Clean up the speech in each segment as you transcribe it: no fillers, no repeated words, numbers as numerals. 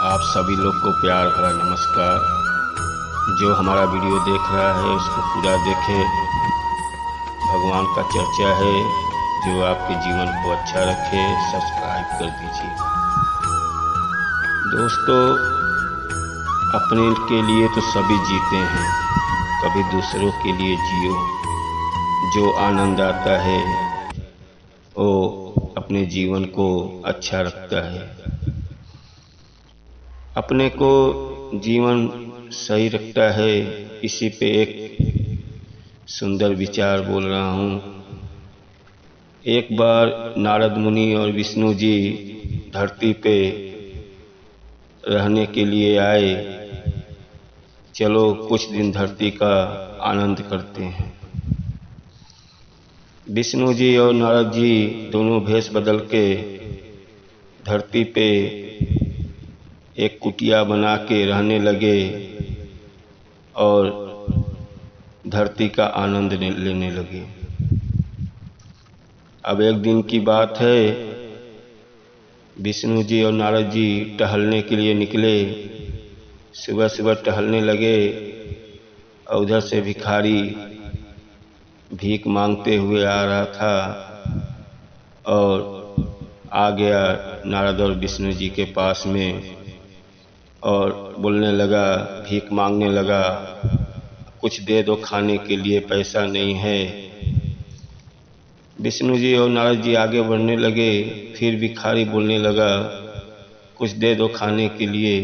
आप सभी लोग को प्यार भरा नमस्कार। जो हमारा वीडियो देख रहा है उसको पूरा देखे। भगवान का चर्चा है जो आपके जीवन को अच्छा रखे। सब्सक्राइब कर दीजिए। दोस्तों, अपने के लिए तो सभी जीते हैं, कभी दूसरों के लिए जियो। जो आनंद आता है वो अपने जीवन को अच्छा रखता है। अपने को जीवन सही रखता है। इसी पे एक सुंदर विचार बोल रहा हूँ। एक बार नारद मुनि और विष्णु जी धरती पे रहने के लिए आए। चलो कुछ दिन धरती का आनंद करते हैं। विष्णु जी और नारद जी दोनों भेष बदल के धरती पे एक कुटिया बना के रहने लगे और धरती का आनंद लेने लगे। अब एक दिन की बात है, विष्णु जी और नारद जी टहलने के लिए निकले। सुबह सुबह टहलने लगे और उधर से भिखारी भीख मांगते हुए आ रहा था और आ गया नारद और विष्णु जी के पास में और बोलने लगा, भीख मांगने लगा, कुछ दे दो खाने के लिए, पैसा नहीं है। विष्णु जी और नारद जी आगे बढ़ने लगे। फिर भिखारी बोलने लगा, कुछ दे दो खाने के लिए।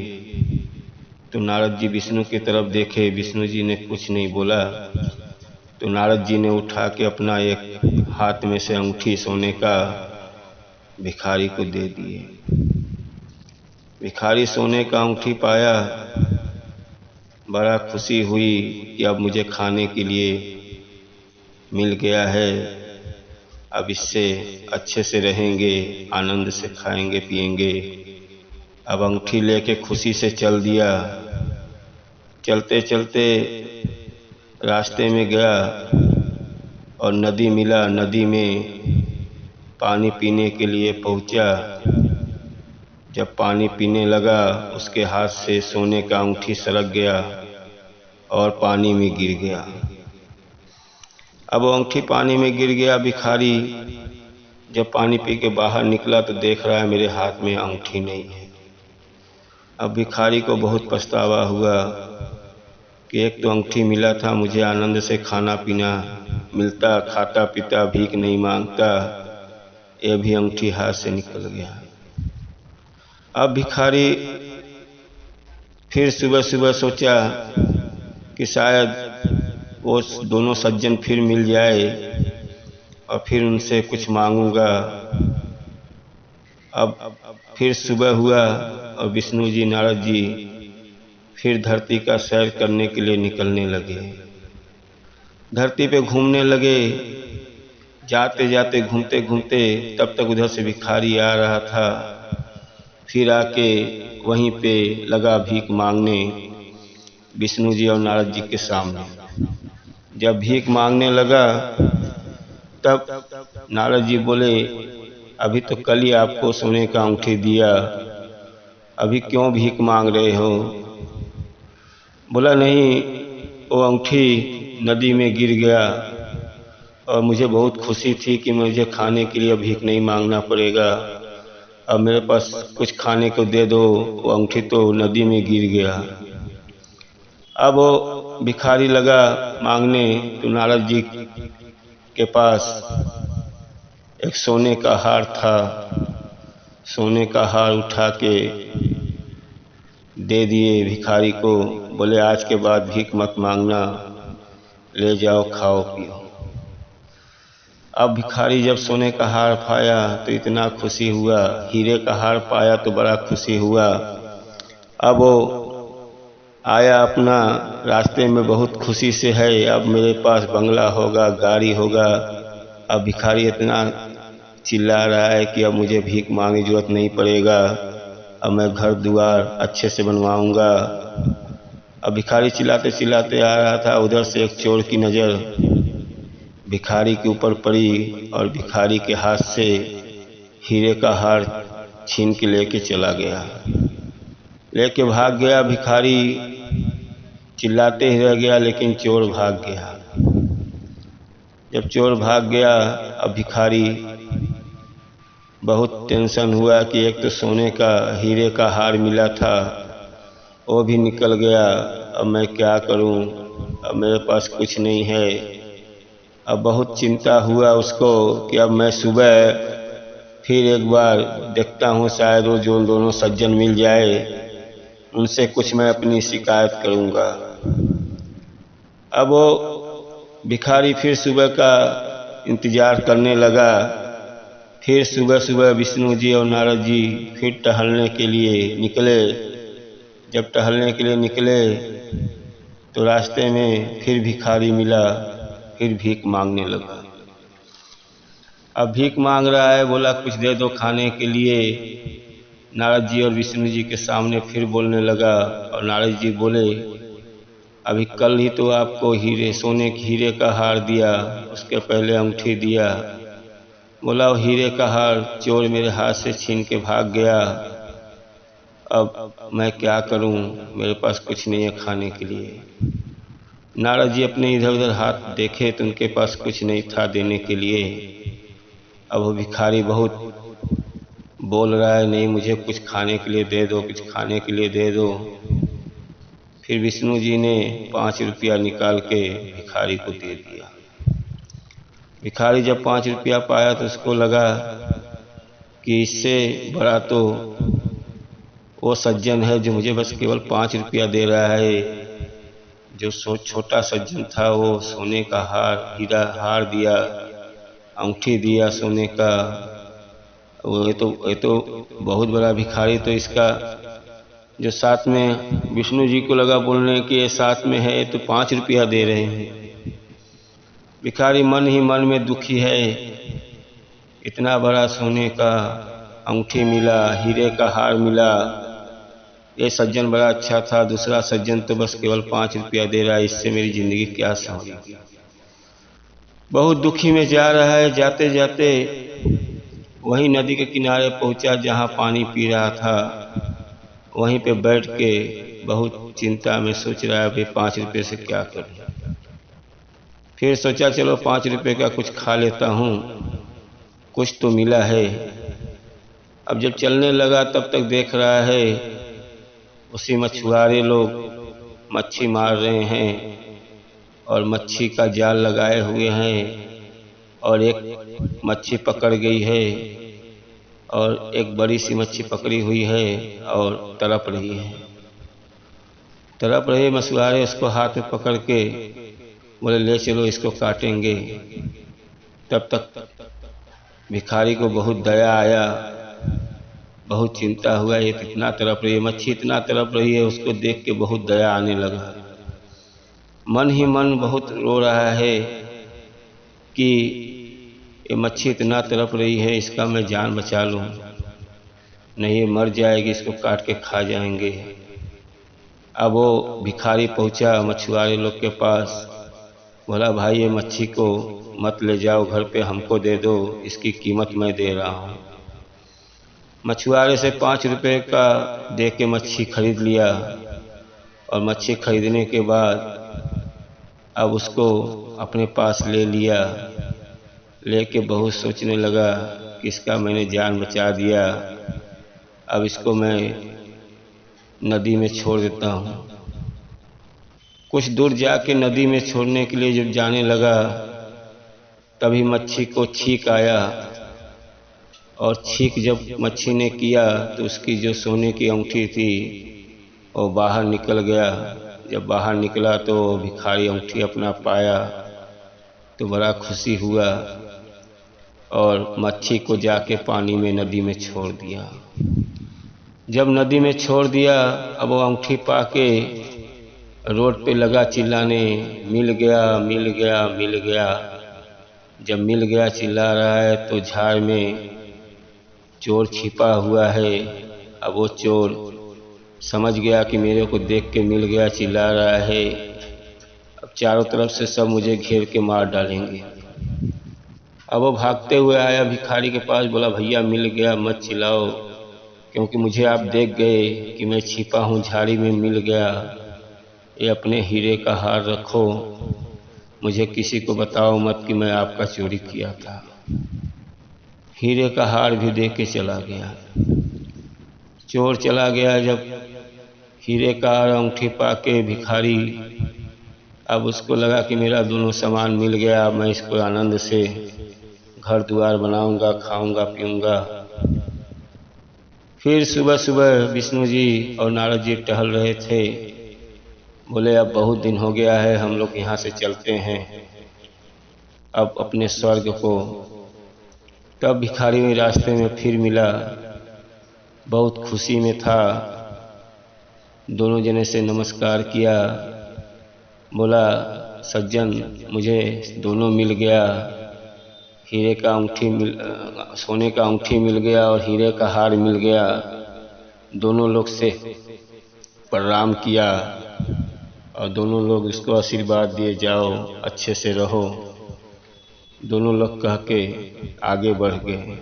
तो नारद जी विष्णु की तरफ देखे, विष्णु जी ने कुछ नहीं बोला। तो नारद जी ने उठा के अपना एक हाथ में से अंगूठी सोने का भिखारी को दे दिए। भिखारी सोने का अंगूठी पाया, बड़ा खुशी हुई कि अब मुझे खाने के लिए मिल गया है। अब इससे अच्छे से रहेंगे, आनंद से खाएंगे पिएंगे। अब अंगूठी लेके खुशी से चल दिया। चलते चलते रास्ते में गया और नदी मिला। नदी में पानी पीने के लिए पहुंचा। जब पानी पीने लगा, उसके हाथ से सोने का अंगूठी सरक गया और पानी में गिर गया। अब अंगूठी पानी में गिर गया। भिखारी जब पानी पी के बाहर निकला तो देख रहा है मेरे हाथ में अंगूठी नहीं है। अब भिखारी को बहुत पछतावा हुआ कि एक तो अंगूठी मिला था, मुझे आनंद से खाना पीना मिलता, खाता पीता, भीख नहीं मांगता, ये भी अंगूठी हाथ से निकल गया। अब भिखारी फिर सुबह सुबह सोचा कि शायद वो दोनों सज्जन फिर मिल जाए और फिर उनसे कुछ मांगूंगा। अब फिर सुबह हुआ और विष्णु जी नारद जी फिर धरती का सैर करने के लिए निकलने लगे। धरती पे घूमने लगे। जाते जाते घूमते घूमते तब तक उधर से भिखारी आ रहा था। फिर आके वहीं पे लगा भीख मांगने विष्णु जी और नारद जी के सामने। जब भीख मांगने लगा तब नारद जी बोले, अभी तो कल ही आपको सोने का अंगूठी दिया, अभी क्यों भीख मांग रहे हो? बोला, नहीं, वो अंगूठी नदी में गिर गया और मुझे बहुत खुशी थी कि मुझे खाने के लिए भीख नहीं मांगना पड़ेगा। अब मेरे पास कुछ खाने को दे दो, वो अंगूठी तो नदी में गिर गया। अब वो भिखारी लगा मांगने तो नारद जी के पास एक सोने का हार था। सोने का हार उठा के दे दिए भिखारी को। बोले, आज के बाद भीख मत मांगना, ले जाओ खाओ पियो। अब भिखारी जब सोने का हार पाया तो इतना खुशी हुआ, हीरे का हार पाया तो बड़ा खुशी हुआ। अब वो आया अपना रास्ते में बहुत खुशी से है, अब मेरे पास बंगला होगा, गाड़ी होगा। अब भिखारी इतना चिल्ला रहा है कि अब मुझे भीख मांगने की जरूरत नहीं पड़ेगा, अब मैं घर द्वार अच्छे से बनवाऊंगा। अब भिखारी चिल्लाते चिल्लाते आ रहा था। उधर से एक चोर की नज़र भिखारी के ऊपर पड़ी और भिखारी के हाथ से हीरे का हार छीन के लेके चला गया। लेके भाग गया भिखारी, चिल्लाते ही रह गया, लेकिन चोर भाग गया। जब चोर भाग गया, अब भिखारी बहुत टेंशन हुआ कि एक तो सोने का हीरे का हार मिला था, वो भी निकल गया। अब मैं क्या करूं, अब मेरे पास कुछ नहीं है। अब बहुत चिंता हुआ उसको कि अब मैं सुबह फिर एक बार देखता हूँ, शायद वो जो दोनों सज्जन मिल जाए, उनसे कुछ मैं अपनी शिकायत करूँगा। अब वो भिखारी फिर सुबह का इंतज़ार करने लगा। फिर सुबह सुबह विष्णु जी और नारद जी फिर टहलने के लिए निकले। जब टहलने के लिए निकले तो रास्ते में फिर भिखारी मिला, फिर भीख मांगने लगा। अब भीख मांग रहा है, बोला कुछ दे दो खाने के लिए। नारद जी और विष्णु जी के सामने फिर बोलने लगा, और नारद जी बोले, अभी कल ही तो आपको सोने के हीरे का हार दिया, उसके पहले अंगूठी दिया। बोला वो हीरे का हार चोर मेरे हाथ से छीन के भाग गया, अब मैं क्या करूं, मेरे पास कुछ नहीं है खाने के लिए। नारद जी अपने इधर उधर हाथ देखे तो उनके पास कुछ नहीं था देने के लिए। अब वो भिखारी बहुत बोल रहा है, नहीं मुझे कुछ खाने के लिए दे दो, कुछ खाने के लिए दे दो। फिर विष्णु जी ने 5 रुपया निकाल के भिखारी को दे दिया। भिखारी जब 5 रुपया पाया तो उसको लगा कि इससे बड़ा तो वो सज्जन है जो मुझे बस केवल 5 रुपया दे रहा है। जो छोटा सज्जन था वो सोने का हीरा हार दिया, अंगूठी दिया सोने का। ये तो बहुत बड़ा भिखारी। तो इसका जो साथ में विष्णु जी को लगा बोलने कि ये साथ में है तो 5 रुपया दे रहे हैं। भिखारी मन ही मन में दुखी है, इतना बड़ा सोने का अंगूठी मिला, हीरे का हार मिला, ये सज्जन बड़ा अच्छा था, दूसरा सज्जन तो बस केवल 5 रुपया दे रहा है, इससे मेरी जिंदगी क्या संभलेगी। बहुत दुखी में जा रहा है। जाते जाते वहीं नदी के किनारे पहुंचा जहां पानी पी रहा था। वहीं पे बैठ के बहुत चिंता में सोच रहा है, भाई 5 रुपये से क्या करूं। फिर सोचा चलो 5 रुपये का कुछ खा लेता हूं, कुछ तो मिला है। अब जब चलने लगा तब तक देख रहा है उसी मछुआरे लोग मच्छी मार रहे हैं और मच्छी का जाल लगाए हुए हैं, और एक मच्छी पकड़ गई है और एक बड़ी सी मच्छी पकड़ी हुई है और तड़प रही है। तड़प रहे मछुआरे उसको हाथ में पकड़ के बोले ले चलो इसको काटेंगे। तब तक भिखारी को बहुत दया आया, बहुत चिंता हुआ, ये इतना तड़प रही है, मच्छी इतना तड़प रही है, उसको देख के बहुत दया आने लगा। मन ही मन बहुत रो रहा है कि ये मच्छी इतना तड़प रही है, इसका मैं जान बचा लूं, नहीं ये मर जाएगी, इसको काट के खा जाएंगे। अब वो भिखारी पहुंचा मछुआरे लोग के पास, बोला भाई ये मच्छी को मत ले जाओ घर पे, हमको दे दो, इसकी कीमत मैं दे रहा हूँ। मछुआरे से 5 रुपये का दे के मच्छी खरीद लिया, और मच्छी खरीदने के बाद अब उसको अपने पास ले लिया। लेके बहुत सोचने लगा कि इसका मैंने जान बचा दिया, अब इसको मैं नदी में छोड़ देता हूँ। कुछ दूर जाके नदी में छोड़ने के लिए जब जाने लगा तभी मच्छी को छींक आया, और छींक जब मच्छी ने किया तो उसकी जो सोने की अंगूठी थी वो बाहर निकल गया। जब बाहर निकला तो भिखारी अंगूठी अपना पाया तो बड़ा खुशी हुआ, और मच्छी को जाके पानी में नदी में छोड़ दिया। जब नदी में छोड़ दिया अब वो अंगूठी पाके रोड पे लगा चिल्लाने, मिल गया मिल गया मिल गया। जब मिल गया चिल्ला रहा है तो झाड़ में चोर छिपा हुआ है। अब वो चोर समझ गया कि मेरे को देख के मिल गया, चिल्ला रहा है, अब चारों तरफ से सब मुझे घेर के मार डालेंगे। अब वो भागते हुए आया भिखारी के पास, बोला भैया मिल गया, मत चिल्लाओ, क्योंकि मुझे आप देख गए कि मैं छिपा हूँ झाड़ी में मिल गया। ये अपने हीरे का हार रखो, मुझे किसी को बताओ मत कि मैं आपका चोरी किया था। हीरे का हार भी दे के चला गया। चोर चला गया। जब हीरे का हार अंगूठी पाके भिखारी, अब उसको लगा कि मेरा दोनों सामान मिल गया, मैं इसको आनंद से घर द्वार बनाऊंगा, खाऊंगा पीऊंगा। फिर सुबह सुबह विष्णु जी और नारद जी टहल रहे थे। बोले अब बहुत दिन हो गया है, हम लोग यहाँ से चलते हैं अब अपने स्वर्ग को। तब भिखारी में रास्ते में फिर मिला, बहुत खुशी में था। दोनों जने से नमस्कार किया। बोला सज्जन, मुझे दोनों मिल गया, हीरे का अंगूठी सोने का अंगूठी मिल गया और हीरे का हार मिल गया। दोनों लोग से प्रणाम किया और दोनों लोग इसको आशीर्वाद दिए, जाओ अच्छे से रहो। दोनों लोग कह के आगे बढ़ गए।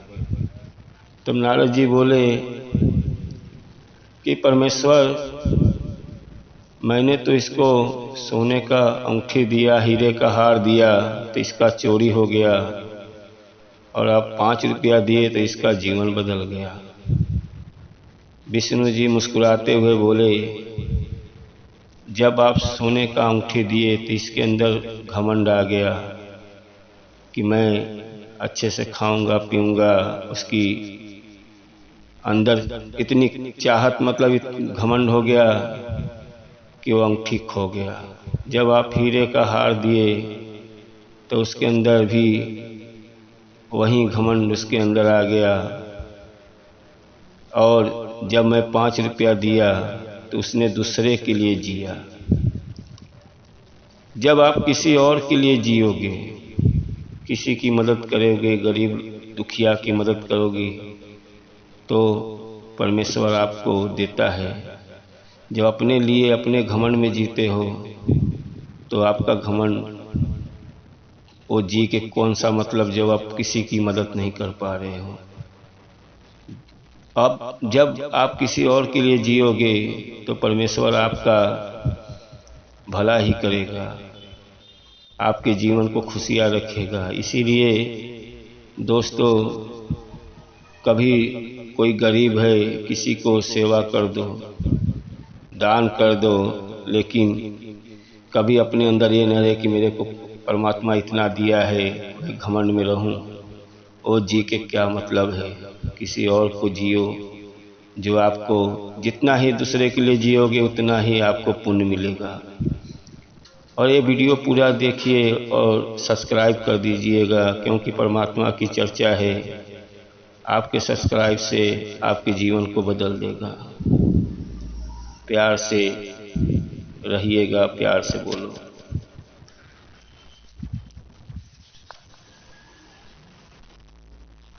तब नारद जी बोले कि परमेश्वर, मैंने तो इसको सोने का अंगूठी दिया, हीरे का हार दिया, तो इसका चोरी हो गया, और आप 5 रुपया दिए तो इसका जीवन बदल गया। विष्णु जी मुस्कुराते हुए बोले, जब आप सोने का अंगूठी दिए तो इसके अंदर घमंड आ गया कि मैं अच्छे से खाऊंगा पीऊंगा। उसकी अंदर इतनी चाहत, मतलब घमंड हो गया कि वो अंगूठी खो गया। जब आप हीरे का हार दिए तो उसके अंदर भी वही घमंड उसके अंदर आ गया। और जब मैं 5 रुपया दिया तो उसने दूसरे के लिए जिया। जब आप किसी और के लिए जियोगे, किसी की मदद करोगे, गरीब दुखिया की मदद करोगे, तो परमेश्वर आपको देता है। जब अपने लिए अपने घमंड में जीते हो तो आपका घमंड वो जी के कौन सा मतलब, जब आप किसी की मदद नहीं कर पा रहे हो। अब जब आप किसी और के लिए जियोगे तो परमेश्वर आपका भला ही करेगा, आपके जीवन को खुशियाँ रखेगा। इसीलिए दोस्तों, कभी कोई गरीब है, किसी को सेवा कर दो, दान कर दो, लेकिन कभी अपने अंदर ये न रहे कि मेरे को परमात्मा इतना दिया है, घमंड में रहूं। वो जी के क्या मतलब है। किसी और को जियो, जो आपको जितना ही दूसरे के लिए जियोगे उतना ही आपको पुण्य मिलेगा। और ये वीडियो पूरा देखिए और सब्सक्राइब कर दीजिएगा, क्योंकि परमात्मा की चर्चा है। आपके सब्सक्राइब से आपके जीवन को बदल देगा। प्यार से रहिएगा, प्यार से बोलो।